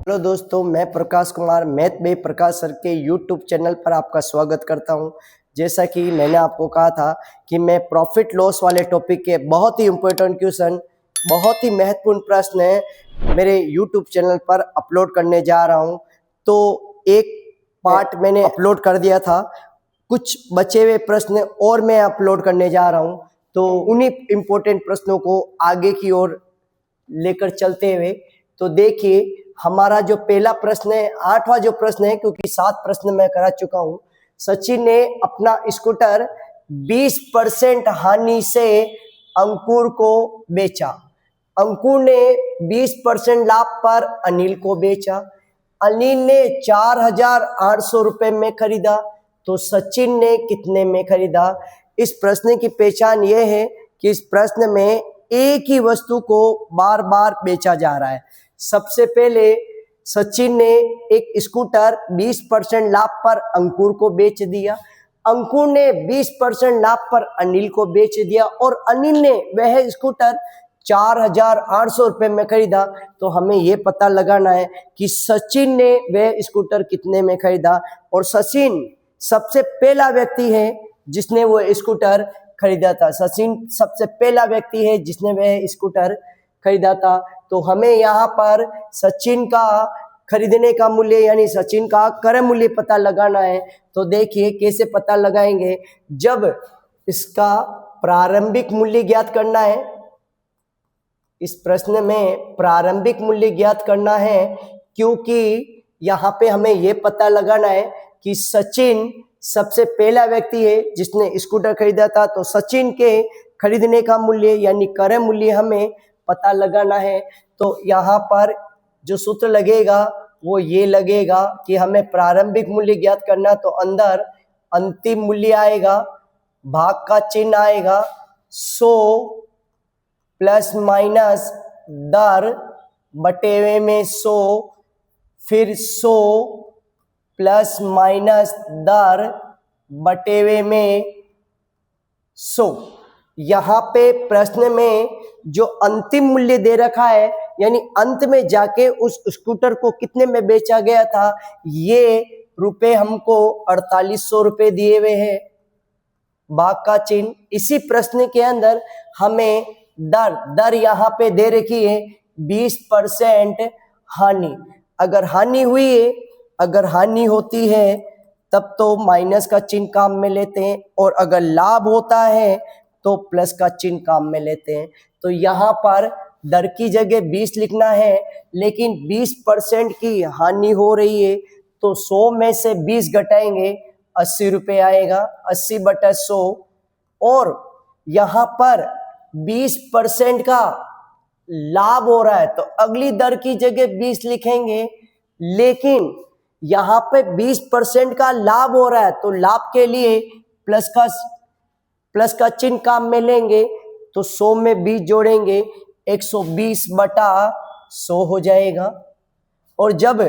Hello दोस्तों, मैं Prakash Kumar math by Prakash sir के यूट्यूब चैनल पर आपका स्वागत करता हूं। जैसा कि मैंने आपको कहा था कि मैं प्रॉफिट लॉस वाले टॉपिक के बहुत ही इम्पोर्टेंट क्वेश्चन, बहुत ही महत्वपूर्ण प्रश्न मेरे यूट्यूब चैनल पर अपलोड करने जा रहा हूं। तो एक पार्ट मैंने अपलोड कर दिया था, कुछ बचे हुए प्रश्न और मैं अपलोड करने जा रहा हूं। तो उन्हीं इम्पोर्टेंट प्रश्नों को आगे की ओर लेकर चलते हुए, तो देखिए हमारा जो पहला प्रश्न है, 8वां जो प्रश्न है, क्योंकि 7 प्रश्न मैं करा चुका हूं। सचिन ने अपना स्कूटर 20% हानि से अंकुर को बेचा। अंकुर ने 20% लाभ पर अनिल को बेचा। अनिल ने 4,800 रुपए में खरीदा, तो सचिन ने कितने में खरीदा। इस प्रश्न की पहचान यह है कि इस प्रश्न में एक ही वस्तु को बार बार बेचा जा रहा है। सबसे पहले सचिन ने एक स्कूटर 20% लाभ पर अंकुर को बेच दिया, अंकुर ने 20% लाभ पर अनिल को बेच दिया और अनिल ने वह स्कूटर 4,800 रुपए में खरीदा। तो हमें यह पता लगाना है कि सचिन ने वह स्कूटर कितने में खरीदा। और सचिन सबसे पहला व्यक्ति है जिसने वो स्कूटर खरीदा था। सचिन सबसे पहला व्यक्ति है जिसने वह स्कूटर खरीदा था। तो हमें यहाँ पर सचिन का खरीदने का मूल्य यानी सचिन का क्रय मूल्य पता लगाना है। तो देखिए कैसे पता लगाएंगे। जब इसका प्रारंभिक मूल्य ज्ञात करना है, इस प्रश्न में प्रारंभिक मूल्य ज्ञात करना है, क्योंकि यहाँ पे हमें यह पता लगाना है कि सचिन सबसे पहला व्यक्ति है जिसने स्कूटर खरीदा था। तो सचिन के खरीदने का मूल्य यानी क्रय मूल्य हमें पता लगाना है। तो यहाँ पर जो सूत्र लगेगा वो ये लगेगा कि हमें प्रारंभिक मूल्य ज्ञात करना, तो अंदर अंतिम मूल्य आएगा, भाग का चिन्ह आएगा, 100 प्लस माइनस दर बटेवे में 100, फिर 100 प्लस माइनस दर बटेवे में 100। यहाँ पे प्रश्न में जो अंतिम मूल्य दे रखा है, यानी अंत में जाके उस स्कूटर को कितने में बेचा गया था, ये रुपए हमको 4,800 रुपए दिए हुए हैं, भाग का चिन्ह। इसी प्रश्न के अंदर हमें दर यहाँ पे दे रखी है 20% हानि। अगर हानि हुई है, अगर हानि होती है तब तो माइनस का चिन्ह काम में लेते हैं, और अगर लाभ होता है तो प्लस का चिन्ह काम में लेते हैं। तो यहाँ पर दर की जगह 20 लिखना है, लेकिन 20% की हानि हो रही है, तो 100 में से 20 घटाएंगे 80 रुपये आएगा, 80/100। और यहाँ पर 20% का लाभ हो रहा है, तो अगली दर की जगह 20 लिखेंगे, लेकिन यहाँ पे 20% का लाभ हो रहा है, तो लाभ के लिए प्लस का चिन्ह काम में लेंगे। तो 100 में 20 जोड़ेंगे, 120/100 हो जाएगा। और जब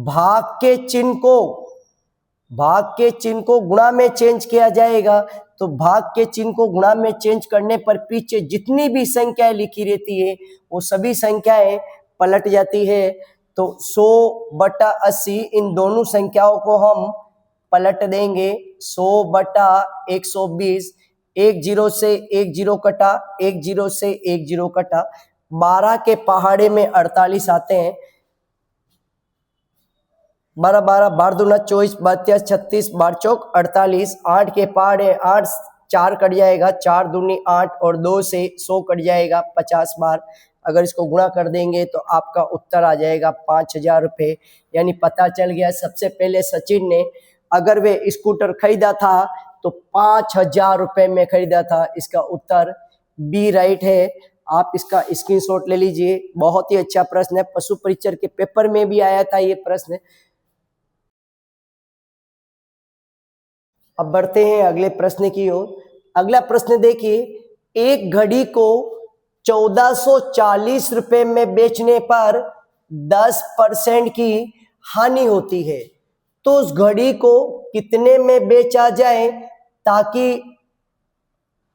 भाग के चिन्ह को गुणा में चेंज किया जाएगा, तो भाग के चिन्ह को गुणा में चेंज करने पर पीछे जितनी भी संख्याएं लिखी रहती है वो सभी संख्याएं पलट जाती है। तो 100/80 इन दोनों संख्याओं को हम पलट देंगे। 100/120, 1 0 से 1 0 कटा, 1 0 से 1 0 कटा, 12 के पहाड़े में 48 आते हैं, 12 12 12 दूना 24, 32 36, 12 चौक 48, 8 के पहाड़े 8, 4 कट जाएगा, 4 दूनी 8 और 2 से 100 कट जाएगा 50 बार। अगर इसको गुणा कर देंगे तो आपका उत्तर आ जाएगा 5,000 रुपये। यानी पता चल गया सबसे पहले सचिन ने अगर वे स्कूटर खरीदा था तो 5,000 रुपये में खरीदा था। इसका उत्तर बी राइट है। आप इसका स्क्रीनशॉट ले लीजिए। बहुत ही अच्छा प्रश्न है, पशु परीक्षण के पेपर में भी आया था ये प्रश्न। अब बढ़ते हैं अगले प्रश्न की ओर। अगला प्रश्न देखिए, एक घड़ी को 1440 रुपए में बेचने पर 10% की हानि होती है, तो उस घड़ी को कितने में बेचा जाए ताकि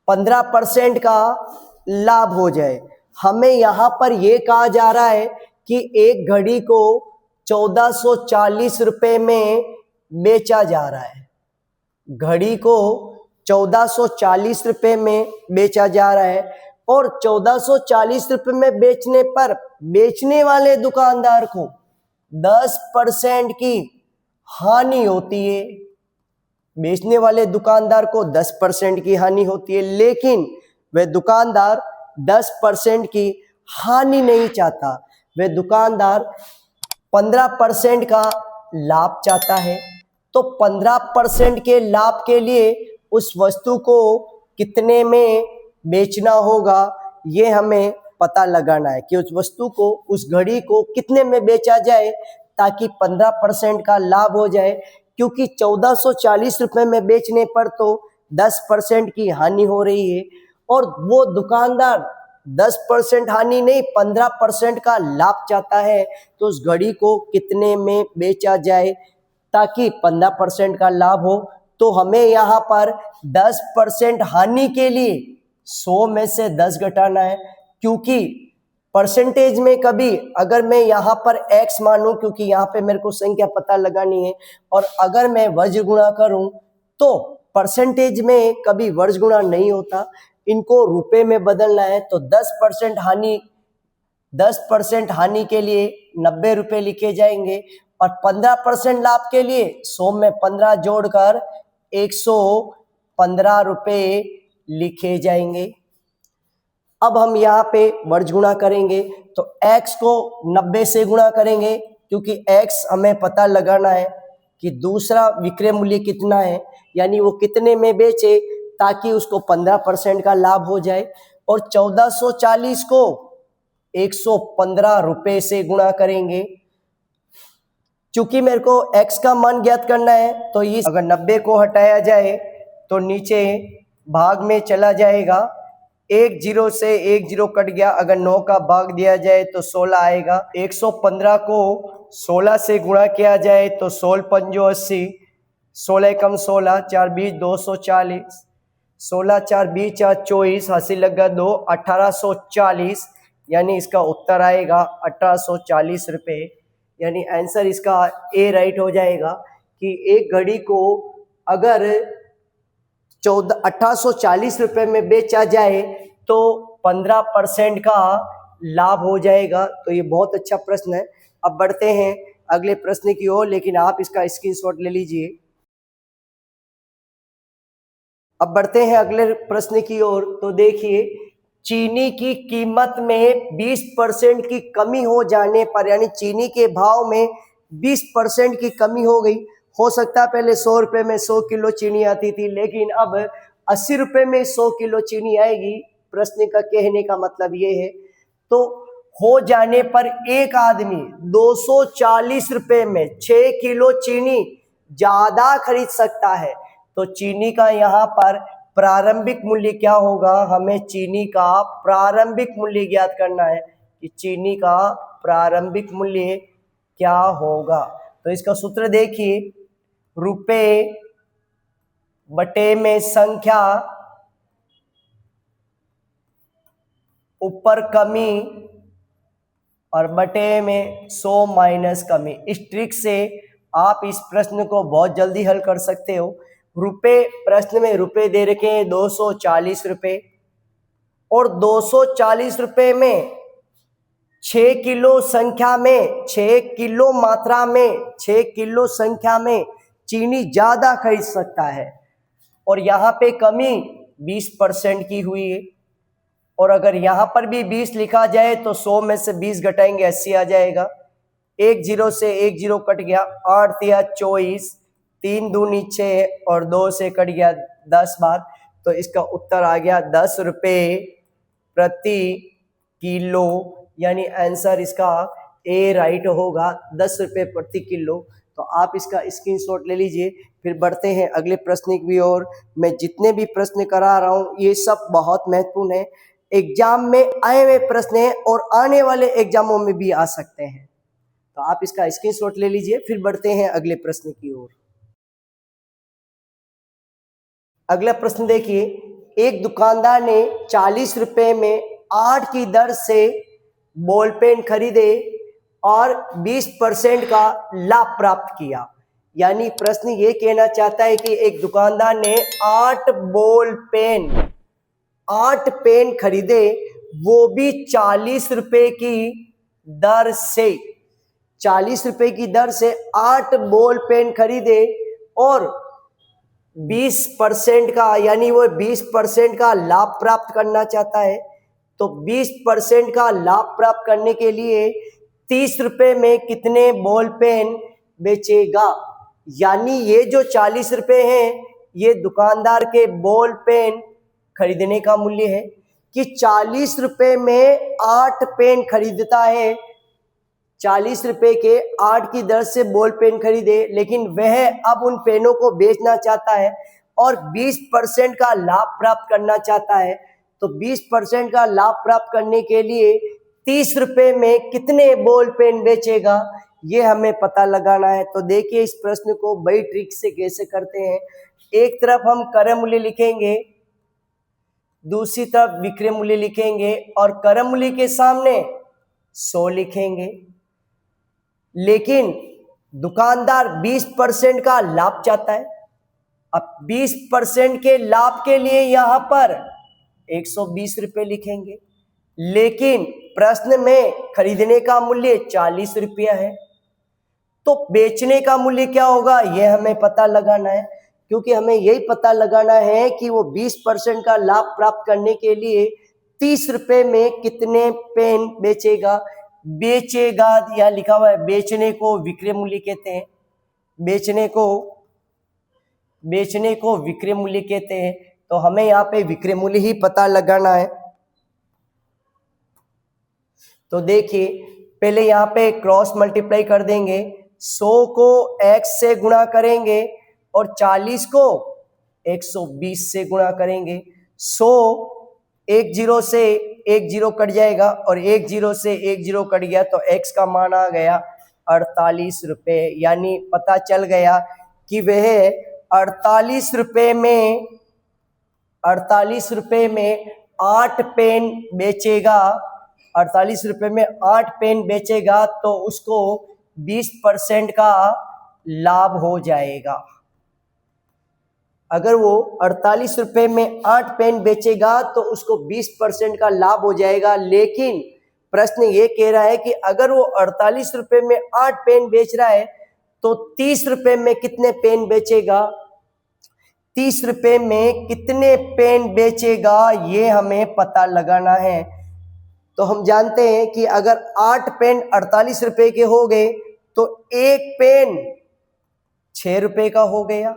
15% का लाभ हो जाए। हमें यहाँ पर यह कहा जा रहा है कि एक घड़ी को 1440 रुपए में बेचा जा रहा है। घड़ी को 1440 रुपए में बेचा जा रहा है और 1440 रुपए में बेचने पर बेचने वाले दुकानदार को 10% की हानि होती है। बेचने वाले दुकानदार को 10% की हानि होती है, लेकिन वह दुकानदार 10% की हानि नहीं चाहता। वह दुकानदार 15% का लाभ चाहता है। तो 15% के लाभ के लिए उस वस्तु को कितने में बेचना होगा, ये हमें पता लगाना है कि उस वस्तु को, उस घड़ी को कितने में बेचा जाए ताकि 15% का लाभ हो जाए। क्योंकि 1440 रुपए में बेचने पर तो 10% की हानि हो रही है और वो दुकानदार 10% हानि नहीं 15% का लाभ चाहता है। तो उस घड़ी को कितने में बेचा जाए ताकि 15% का लाभ हो। तो हमें यहाँ पर 10% हानि के लिए 100 में से 10 घटाना है, क्योंकि परसेंटेज में कभी अगर मैं यहाँ पर x मानूं, क्योंकि यहाँ पे मेरे को संख्या पता लगानी है, और अगर मैं वर्ज गुणा करूं तो परसेंटेज में कभी वर्ज गुणा नहीं होता, इनको रुपए में बदलना है। तो 10% हानि के लिए 90 रुपए लिखे जाएंगे और 15% लाभ के लिए 100 में 15 जोड़कर 115 रुपए लिखे जाएंगे। अब हम यहाँ पे वर्ज गुणा करेंगे तो x को 90 से गुणा करेंगे, क्योंकि x हमें पता लगाना है कि दूसरा विक्रय मूल्य कितना है, यानी वो कितने में बेचे ताकि उसको 15% का लाभ हो जाए। और 1440 को 115 रुपए से गुणा करेंगे। चूंकि मेरे को x का मान ज्ञात करना है तो इस अगर 90 को हटाया जाए तो नीचे भाग में चला जाएगा। 1 0 से 1 0 कट गया। अगर 9 का भाग दिया जाए तो 16 आएगा। 115 को 16 से गुणा किया जाए तो 16 पंजो 80, 16 कम 16, 4 20 240, 16 4 20 4 24, हासिल लगा 2, 1840, यानी इसका उत्तर आएगा 1840 रुपये। यानी आंसर इसका ए राइट हो जाएगा कि एक घड़ी को अगर 1840 रुपये में बेचा जाए तो 15% का लाभ हो जाएगा। तो ये बहुत अच्छा प्रश्न है। अब बढ़ते हैं अगले प्रश्न की ओर, लेकिन आप इसका स्क्रीनशॉट ले लीजिए। अब बढ़ते हैं अगले प्रश्न की ओर। तो देखिए, चीनी की कीमत में 20% की कमी हो जाने पर, यानी चीनी के भाव में 20% की कमी हो गई। हो सकता है पहले 100 रुपये में 100 किलो चीनी आती थी, लेकिन अब 80 रुपये में 100 किलो चीनी आएगी। प्रश्न का कहने का मतलब ये है। तो हो जाने पर एक आदमी 240 रुपये में 6 किलो चीनी ज्यादा खरीद सकता है। तो चीनी का यहाँ पर प्रारंभिक मूल्य क्या होगा, हमें चीनी का प्रारंभिक मूल्य ज्ञात करना है कि चीनी का प्रारंभिक मूल्य क्या होगा। तो इसका सूत्र देखिए, रुपए बटे में संख्या, ऊपर कमी और बटे में 100 माइनस कमी। इस ट्रिक से आप इस प्रश्न को बहुत जल्दी हल कर सकते हो। रुपए, प्रश्न में रुपए दे रखे हैं 240 रुपये, और 240 रुपये में 6 किलो संख्या में, 6 किलो मात्रा में, 6 किलो संख्या में चीनी ज्यादा खरीद सकता है। और यहाँ पे कमी 20% की हुई है। और अगर यहाँ पर भी 20 लिखा जाए तो 100 में से 20 घटाएंगे 80 आ जाएगा। 1 0 से 1 0 कट गया, 8 तिया 24, 3 दूनी 6 और 2 से कट गया 10 बार। तो इसका उत्तर आ गया 10 रुपये प्रति किलो, यानी आंसर इसका ए राइट होगा, 10 रुपये प्रति किलो। तो आप इसका स्क्रीनशॉट ले लीजिए। फिर बढ़ते हैं अगले प्रश्न की ओर। मैं जितने भी प्रश्न करा रहा हूँ ये सब बहुत महत्वपूर्ण है, एग्जाम में आए हुए प्रश्न हैं और आने वाले एग्जामों में भी आ सकते हैं। तो आप इसका स्क्रीनशॉट ले लीजिए। फिर बढ़ते हैं अगले प्रश्न की ओर। अगला प्रश्न देखिए, एक दुकानदार ने 40 रुपये में 8 की दर से बॉल पेन खरीदे और 20% का लाभ प्राप्त किया। यानी प्रश्न ये कहना चाहता है कि एक दुकानदार ने 8 पेन खरीदे, वो भी 40 रुपए की दर से, 40 रुपए की दर से 8 बॉल पेन खरीदे और 20% का, यानी वो 20% का लाभ प्राप्त करना चाहता है। तो 20% का लाभ प्राप्त करने के लिए 30 रुपए में कितने बॉल पेन बेचेगा? यानी ये जो 40 रुपए हैं, ये दुकानदार के बॉल पेन खरीदने का मूल्य है कि 40 रुपए में 8 पेन खरीदता है। 40 रुपए के 8 की दर से बॉल पेन खरीदे, लेकिन वह अब उन पेनों को बेचना चाहता है और 20% का लाभ प्राप्त करना चाहता है। तो 20% का लाभ प्राप्त करने के लिए 30 रुपए में कितने बॉल पेन बेचेगा, ये हमें पता लगाना है। तो देखिए इस प्रश्न को बड़ी ट्रिक से कैसे करते हैं। एक तरफ हम क्रय मूल्य लिखेंगे, दूसरी तरफ विक्रय मूल्य लिखेंगे और क्रय मूल्य के सामने 100 लिखेंगे। लेकिन दुकानदार 20% का लाभ चाहता है। अब 20% के लाभ के लिए यहां पर 120 रुपए लिखेंगे, लेकिन प्रश्न में खरीदने का मूल्य 40 रुपया है, तो बेचने का मूल्य क्या होगा यह हमें पता लगाना है। क्योंकि हमें यही पता लगाना है कि वो 20% का लाभ प्राप्त करने के लिए 30 रुपए में कितने पेन बेचेगा। यहाँ लिखा हुआ है बेचने को विक्रय मूल्य कहते हैं, बेचने को विक्रय मूल्य कहते हैं। तो हमें यहाँ पे विक्रय मूल्य ही पता लगाना है। तो देखिए पहले यहाँ पे क्रॉस मल्टीप्लाई कर देंगे, 100 को x से गुणा करेंगे और 40 को 120 से गुणा करेंगे। 100 एक जीरो से एक जीरो कट जाएगा और एक जीरो से एक जीरो कट गया, तो x का मान आ गया 48 रुपए। यानी पता चल गया कि वह 48 रुपए में 8 पेन बेचेगा। 48 रुपए में 8 पेन बेचेगा तो उसको 20% का लाभ हो जाएगा। अगर वो 48 रुपए में 8 पेन बेचेगा तो उसको 20% का लाभ हो जाएगा। लेकिन प्रश्न ये कह रहा है कि अगर वो 48 रुपए में 8 पेन बेच रहा है तो 30 रुपए में कितने पेन बेचेगा, 30 रुपए में कितने पेन बेचेगा, ये हमें पता लगाना है। तो हम जानते हैं कि अगर 8 पेन 48 रुपए के हो गए तो एक पेन 6 रुपए का हो गया।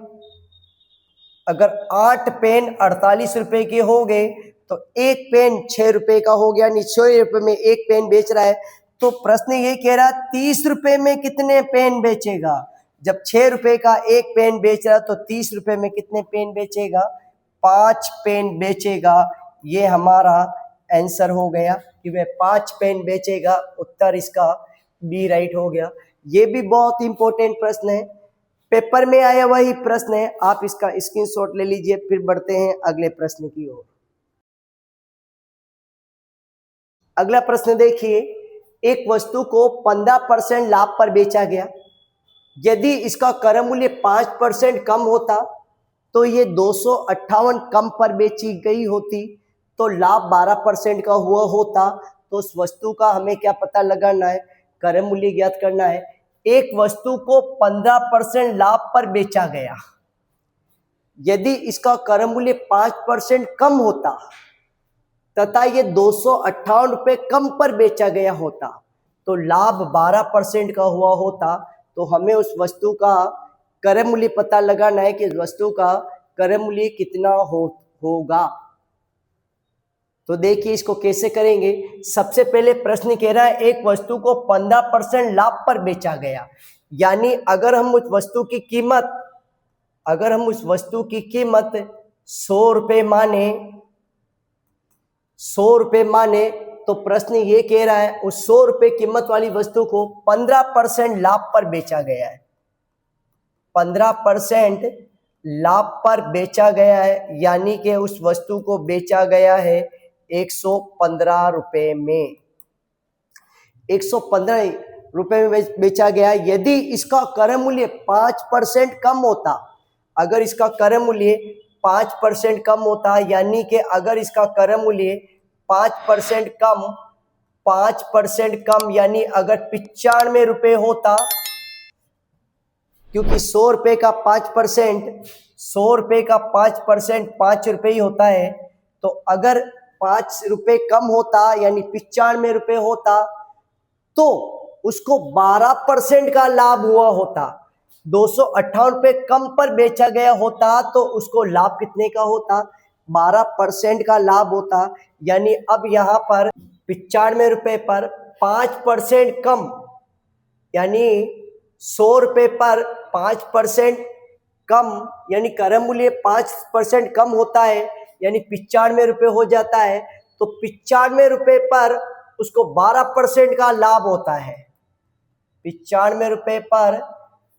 अगर 8 पेन 48 रुपए के हो गए तो एक पेन 6 रुपए का हो गया, 6 रुपए में एक पेन बेच रहा है। तो प्रश्न ये कह रहा है 30 रुपए में कितने पेन बेचेगा। जब 6 रुपए का एक पेन बेच रहा है तो 30 रुपए में कितने पेन बेचेगा, 5 पेन बेचेगा। ये हमारा आंसर हो गया कि वह 5 पेन बेचेगा। उत्तर इसका बी राइट हो गया। ये भी बहुत इंपॉर्टेंट प्रश्न है, पेपर में आया वही प्रश्न है। आप इसका स्क्रीनशॉट ले लीजिए। फिर बढ़ते हैं अगले प्रश्न की ओर। अगला प्रश्न देखिए, एक वस्तु को 15% लाभ पर बेचा गया। यदि इसका क्रय मूल्य 5% कम होता तो ये 258 कम पर बेची गई होती, तो लाभ 12% का हुआ होता। तो उस वस्तु का हमें क्या पता लगाना है, क्रय मूल्य ज्ञात करना है। एक वस्तु को 15% लाभ पर बेचा गया, यदि इसका क्रय मूल्य 5% कम होता तथा ये 258 रुपए कम पर बेचा गया होता, तो लाभ 12% का हुआ होता। तो हमें उस वस्तु का क्रय मूल्य पता लगाना है कि वस्तु का क्रय मूल्य कितना होगा। तो देखिए इसको कैसे करेंगे। सबसे पहले प्रश्न कह रहा है एक वस्तु को 15% लाभ पर बेचा गया, यानी अगर हम उस वस्तु की कीमत 100 रुपए माने, तो प्रश्न ये कह रहा है उस 100 रुपए कीमत वाली वस्तु को 15% लाभ पर बेचा गया है। 15% लाभ पर बेचा गया है, यानी कि उस वस्तु को बेचा गया है 115 रुपए में। 115 रुपए में बेचा गया। यदि इसका क्रय मूल्य 5% कम होता, अगर इसका क्रय मूल्य 5% कम होता, यानी कि अगर इसका क्रय मूल्य 5% कम, 5% कम यानी अगर 95 रुपये होता, क्योंकि 100 रुपये का 5%, 100 रुपये का 5% 5 रुपये ही होता है। तो अगर 5 रुपये कम होता यानी 95 रुपये होता तो उसको 12% का लाभ हुआ होता। 258 रुपये कम पर बेचा गया होता तो उसको लाभ कितने का होता? 12% का लाभ होता। यानी अब यहाँ पर 95 रुपये पर 5% कम, यानी 100 रुपये पर 5% कम, यानी क्रय मूल्य 5% कम होता है, यानी 95 रुपये हो जाता है। तो 95 रुपये पर उसको 12% का लाभ होता है। 95 रुपये पर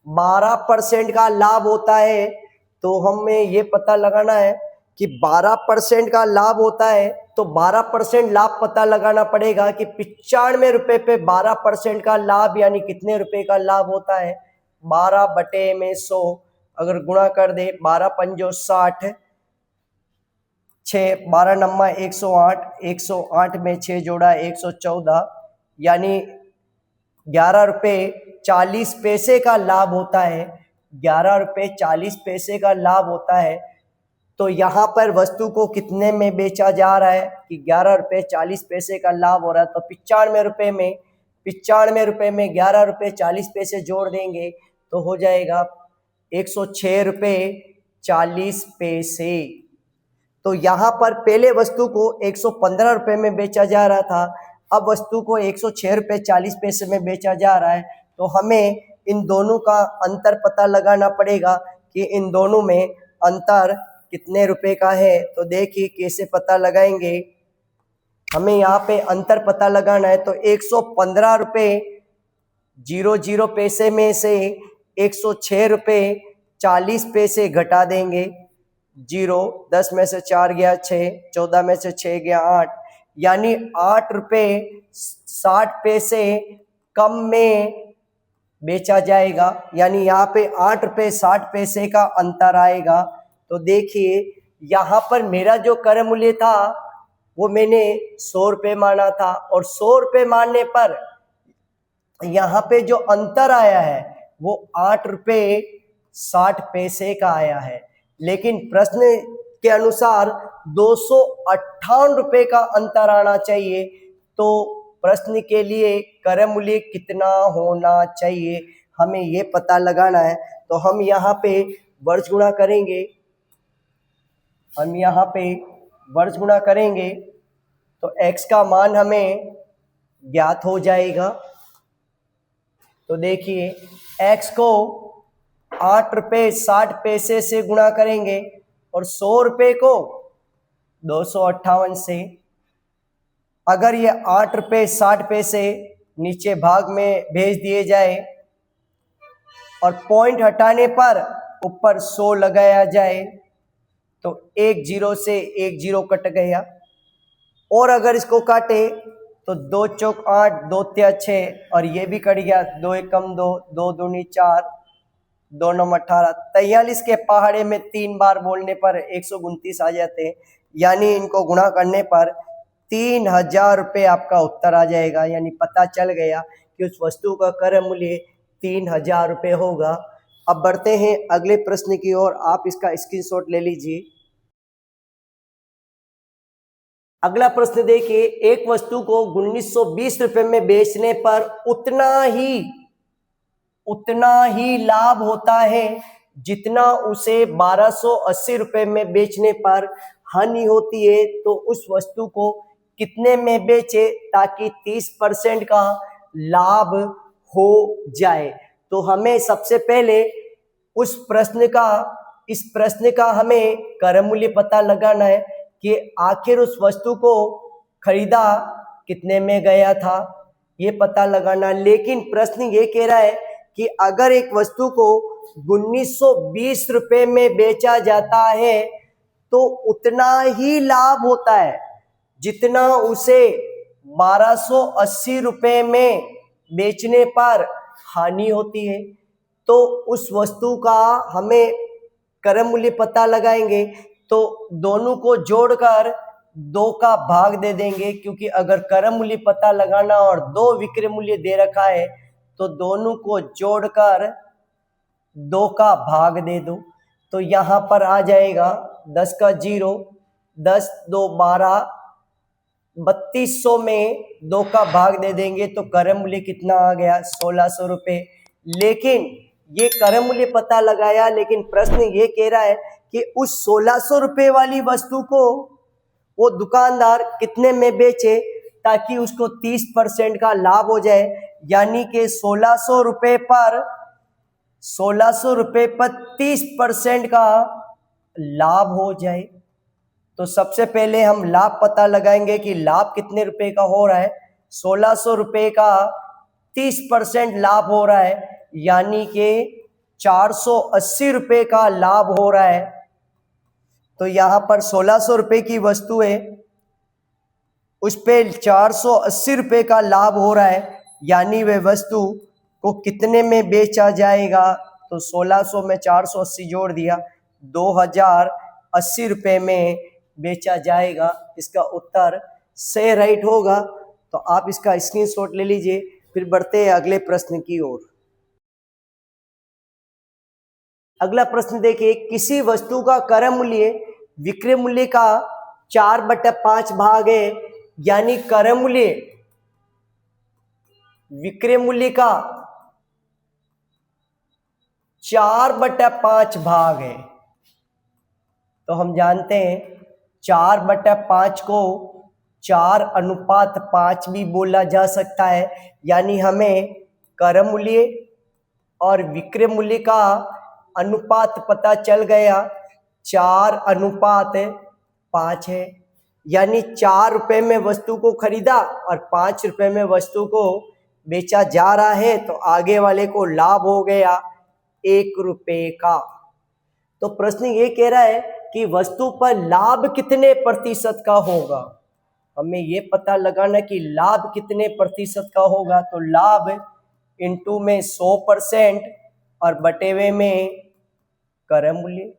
12% का लाभ होता है। तो हमें ये पता लगाना है कि 12% का लाभ होता है, तो 12% लाभ पता लगाना पड़ेगा कि 95 रुपये पे 12% का लाभ यानी कितने रुपए का लाभ होता है? 12 बटे में 100 अगर गुणा कर दे, 12 पंजो 60, 6 12 नम्मा 108, 108 में 6 जोड़ा 114, यानी 11 रुपये 40 पैसे का लाभ होता है। 11 रुपये 40 पैसे का लाभ होता है। तो यहाँ पर वस्तु को कितने में बेचा जा रहा है कि 11 रुपये 40 पैसे का लाभ हो रहा है। तो 95 रुपये में 11 रुपये 40 पैसे जोड़ देंगे तो हो जाएगा 106 रुपये 40 पैसे। तो यहाँ पर पहले वस्तु को 115 रुपये में बेचा जा रहा था, अब वस्तु को 106 रुपये 40 पैसे में बेचा जा रहा है। तो हमें इन दोनों का अंतर पता लगाना पड़ेगा कि इन दोनों में अंतर कितने रुपए का है। तो देखिए कैसे पता लगाएंगे। हमें यहाँ पे अंतर पता लगाना है। तो 115 रुपये 00 पैसे में से 106 रुपये 40 पैसे घटा देंगे। 0, 10 में से 4 गया 6, 14 में से 6 गया 8, यानी 8 रुपये 60 पैसे कम में बेचा जाएगा। यानी यहाँ पे 8 रुपये 60 पैसे का अंतर आएगा। तो देखिए यहाँ पर मेरा जो क्रय मूल्य था वो मैंने 100 रुपये माना था, और 100 रुपये मानने पर यहाँ पे जो अंतर आया है वो 8 रुपये 60 पैसे का आया है। लेकिन प्रश्न के अनुसार 258 रुपये का अंतर आना चाहिए। तो प्रश्न के लिए क्रय मूल्य कितना होना चाहिए हमें ये पता लगाना है। तो हम यहाँ पे वर्ष गुणा करेंगे, तो x का मान हमें ज्ञात हो जाएगा। तो देखिए x को 8 रुपये 60 पैसे से गुणा करेंगे और 100 रुपये को 258 से। अगर ये 8 रुपये 60 पैसे नीचे भाग में भेज दिए जाए और पॉइंट हटाने पर ऊपर 100 लगाया जाए तो 1 0 से 1 0 कट गया। और अगर इसको काटे तो 2 चौक 8, 2 तिया 6 और ये भी कट गया। 2 एकम 2, 2 दूनी 4, 2 नौ 18, 43 के पहाड़े में 3 बार बोलने पर 129 आ जाते हैं। यानी इनको गुणा करने पर 3000 रुपये आपका उत्तर आ जाएगा। यानी पता चल गया कि उस वस्तु का क्रय मूल्य 3000 रुपये होगा। अब बढ़ते हैं अगले प्रश्न की ओर, आप इसका स्क्रीनशॉट ले लीजिए। अगला प्रश्न देखिए, एक वस्तु को 1920 रुपये में बेचने पर उतना ही लाभ होता है जितना उसे 1280 रुपये में बेचने पर हानि होती है। तो उस वस्तु को कितने में बेचे ताकि 30% का लाभ हो जाए। तो हमें सबसे पहले इस प्रश्न का हमें क्रय मूल्य पता लगाना है कि आखिर उस वस्तु को खरीदा कितने में गया था, ये पता लगाना। लेकिन प्रश्न ये कह रहा है कि अगर एक वस्तु को 1920 रुपये में बेचा जाता है तो उतना ही लाभ होता है जितना उसे 1280 रुपये में बेचने पर हानि होती है, तो उस वस्तु का हमें क्रय मूल्य पता लगाएंगे तो दोनों को जोड़कर 2 का भाग दे देंगे, क्योंकि अगर क्रय मूल्य पता लगाना और 2 विक्रय मूल्य दे रखा है तो दोनों को जोड़कर 2 का भाग दे दो। तो यहाँ पर आ जाएगा 10 का 0, 10 2 12, 3200 में 2 का भाग दे देंगे तो क्रय मूल्य कितना आ गया, 1600 रुपये। लेकिन ये क्रय मूल्य पता लगाया, लेकिन प्रश्न ये कह रहा है कि उस 1600 रुपये वाली वस्तु को वो दुकानदार कितने में बेचे ताकि उसको 30% का लाभ हो जाए, यानी कि 1600 रुपये पर 30% का लाभ हो जाए। तो सबसे पहले हम लाभ पता लगाएंगे कि लाभ कितने रुपए का हो रहा है। 1600 रुपये का 30% लाभ हो रहा है, यानी कि 480 रुपये का लाभ हो रहा है। तो यहाँ पर 1600 रुपये की वस्तु है, उस पे 480 रुपये का लाभ हो रहा है, यानी वह वस्तु को कितने में बेचा जाएगा। तो 1600 में 480 जोड़ दिया, 2080 रुपये में बेचा जाएगा। इसका उत्तर से राइट होगा। तो आप इसका स्क्रीनशॉट ले लीजिए। फिर बढ़ते हैं अगले प्रश्न की ओर। अगला प्रश्न देखिए, किसी वस्तु का क्रय मूल्य विक्रय मूल्य का 4/5 भाग है, यानी क्रय मूल्य विक्रय मूल्य का 4/5 भाग है। तो हम जानते हैं 4/5 को 4:5 भी बोला जा सकता है, यानी हमें क्रय मूल्य और विक्रय मूल्य का अनुपात पता चल गया, 4:5 है। यानी 4 रुपये में वस्तु को खरीदा और 5 रुपये में वस्तु को बेचा जा रहा है, तो आगे वाले को लाभ हो गया 1 रुपये का। तो प्रश्न ये कह रहा है कि वस्तु पर लाभ कितने प्रतिशत का होगा। हमें ये पता लगाना कि लाभ कितने प्रतिशत का होगा। तो लाभ इंटू में 100% और बटेवे में क्रय मूल्य।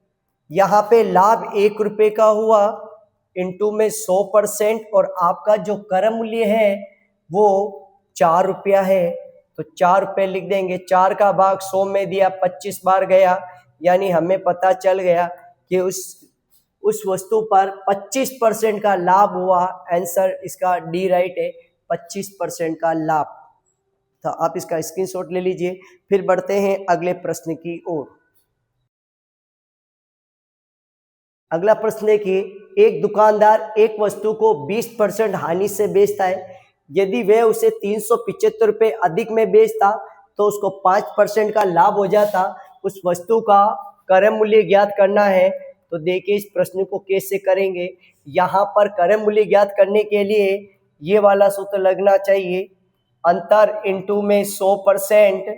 यहाँ पे लाभ 1 रुपये का हुआ, इंटू में 100% और आपका जो क्रय मूल्य है वो 4 रुपया है, तो 4 रुपये लिख देंगे। 4 का भाग 100 में दिया, 25 बार गया, यानी हमें पता चल गया कि उस वस्तु पर 25% का लाभ हुआ। आंसर इसका डी राइट है, 25% का लाभ। तो आप इसका स्क्रीनशॉट ले लीजिए। फिर बढ़ते हैं अगले प्रश्न की ओर। अगला प्रश्न देखिए, एक दुकानदार एक वस्तु को 20% हानि से बेचता है। यदि वह उसे 375 रुपये अधिक में बेचता तो उसको 5% का लाभ हो जाता। उस वस्तु का क्रय मूल्य ज्ञात करना है। तो देखिए इस प्रश्न को कैसे करेंगे। यहाँ पर क्रय मूल्य ज्ञात करने के लिए ये वाला सूत्र लगना चाहिए, अंतर इंटू में 100%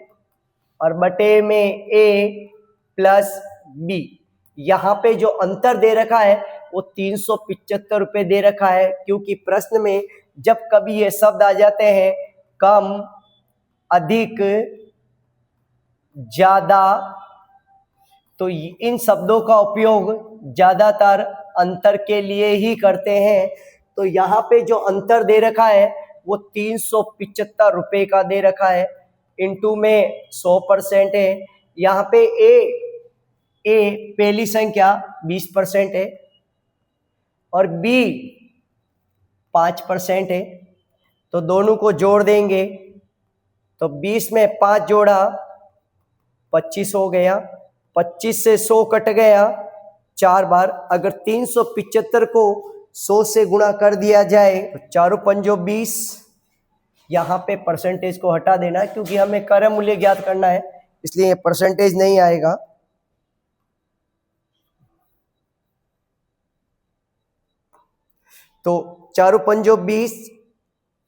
और बटे में ए प्लस बी। यहाँ पे जो अंतर दे रखा है वो 375 रुपये दे रखा है, क्योंकि प्रश्न में जब कभी ये शब्द आ जाते हैं कम, अधिक, ज्यादा, तो इन शब्दों का उपयोग ज्यादातर अंतर के लिए ही करते हैं। तो यहाँ पे जो अंतर दे रखा है वो 375 रुपये का दे रखा है, इंटू में 100% है। यहाँ पे ए पहली संख्या 20% है और बी 5% है, तो दोनों को जोड़ देंगे तो 20 में 5 जोड़ा 25 हो गया, 25 से 100 कट गया 4 बार। अगर 375 को 100 से गुणा कर दिया जाए तो 4 पंजो 20। यहाँ पे परसेंटेज को हटा देना क्योंकि हमें क्रय मूल्य ज्ञात करना है, इसलिए परसेंटेज नहीं आएगा। तो 4 पंजो 20,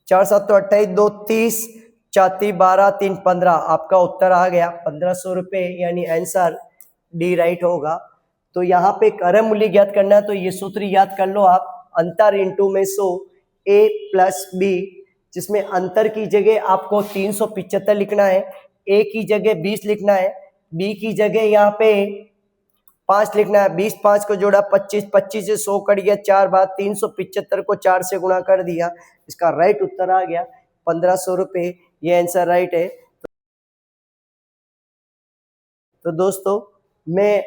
4 7 28, 2 30, 4 3 12, 3 15। आपका उत्तर आ गया 1500 रुपये, यानी आंसर डी राइट होगा। तो यहाँ पे क्रय मूल्य ज्ञात करना है, तो ये सूत्र याद कर लो आप, अंतर इंटू में 100, ए प्लस बी जिसमें अंतर की जगह आपको 375 लिखना है, ए की जगह 20 लिखना है, बी की जगह यहाँ पे 5 लिखना है। 20 5 को जोड़ा 25, 25 से 100 कट गया 4 बार, 375 को 4 से गुणा कर दिया। इसका राइट उत्तर आ गया 1500 रुपये। ये आंसर राइट है। तो दोस्तों मैं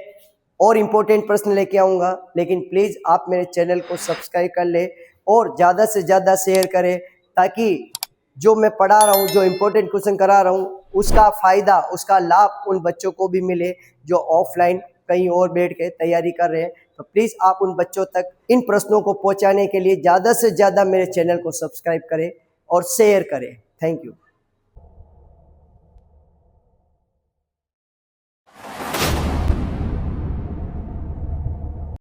और इम्पोर्टेंट प्रश्न लेके आऊँगा, लेकिन प्लीज़ आप मेरे चैनल को सब्सक्राइब कर ले और ज़्यादा से ज़्यादा शेयर करें, ताकि जो मैं पढ़ा रहा हूँ, जो इम्पोर्टेंट क्वेश्चन करा रहा हूँ, उसका फ़ायदा, उसका लाभ उन बच्चों को भी मिले जो ऑफलाइन कहीं और बैठ के तैयारी कर रहे हैं। तो प्लीज़ आप उन बच्चों तक इन प्रश्नों को पहुँचाने के लिए ज़्यादा से ज़्यादा मेरे चैनल को सब्सक्राइब करें और शेयर करें। Thank you.